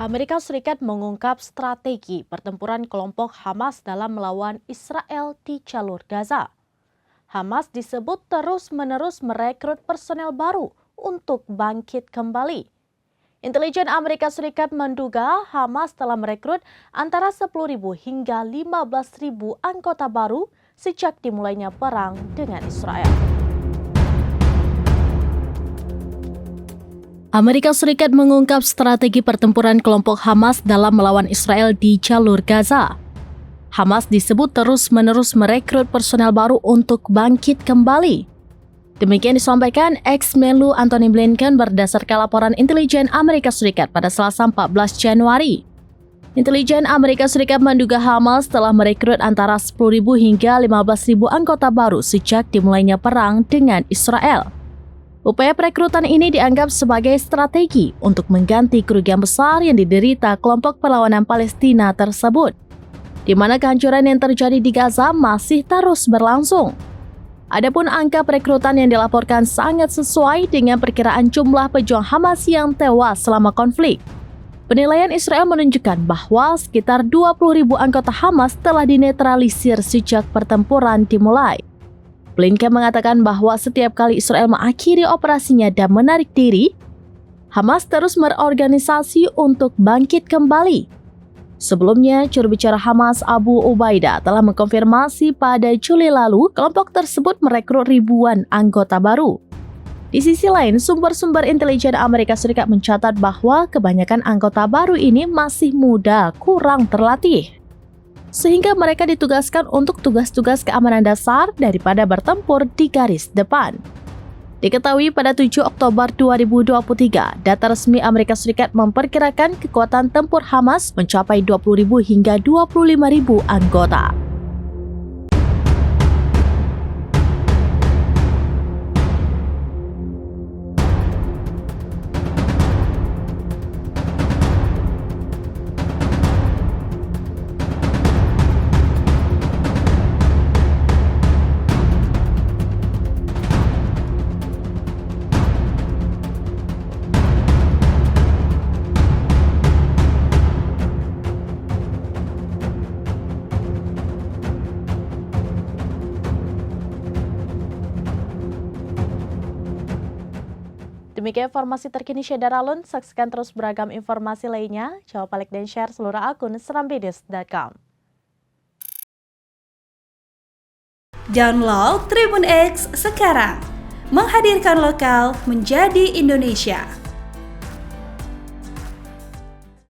Amerika Serikat mengungkap strategi pertempuran kelompok Hamas dalam melawan Israel di jalur Gaza. Hamas disebut terus-menerus merekrut personel baru untuk bangkit kembali. Intelijen Amerika Serikat menduga Hamas telah merekrut antara 10.000 hingga 15.000 anggota baru sejak dimulainya perang dengan Israel. Amerika Serikat mengungkap strategi pertempuran kelompok Hamas dalam melawan Israel di jalur Gaza. Hamas disebut terus-menerus merekrut personel baru untuk bangkit kembali. Demikian disampaikan ex-Menlu Antony Blinken berdasarkan laporan intelijen Amerika Serikat pada Selasa 14 Januari. Intelijen Amerika Serikat menduga Hamas telah merekrut antara 10.000 hingga 15.000 anggota baru sejak dimulainya perang dengan Israel. Upaya perekrutan ini dianggap sebagai strategi untuk mengganti kerugian besar yang diderita kelompok perlawanan Palestina tersebut, di mana kehancuran yang terjadi di Gaza masih terus berlangsung. Adapun angka perekrutan yang dilaporkan sangat sesuai dengan perkiraan jumlah pejuang Hamas yang tewas selama konflik. Penilaian Israel menunjukkan bahwa sekitar 20.000 anggota Hamas telah dinetralisir sejak pertempuran dimulai. Blinken mengatakan bahwa setiap kali Israel mengakhiri operasinya dan menarik diri, Hamas terus berorganisasi untuk bangkit kembali. Sebelumnya, juru bicara Hamas Abu Ubaidah telah mengkonfirmasi pada Juli lalu kelompok tersebut merekrut ribuan anggota baru. Di sisi lain, sumber-sumber intelijen Amerika Serikat mencatat bahwa kebanyakan anggota baru ini masih muda, kurang terlatih, sehingga mereka ditugaskan untuk tugas-tugas keamanan dasar daripada bertempur di garis depan. Diketahui pada 7 Oktober 2023, data resmi Amerika Serikat memperkirakan kekuatan tempur Hamas mencapai 20.000 hingga 25.000 anggota. Demikian informasi terkini Syedar Alun. Saksikan terus beragam informasi lainnya. Jangan lupa like dan share seluruh akun serambinews.com. Download Tribun X sekarang. Menghadirkan lokal menjadi Indonesia.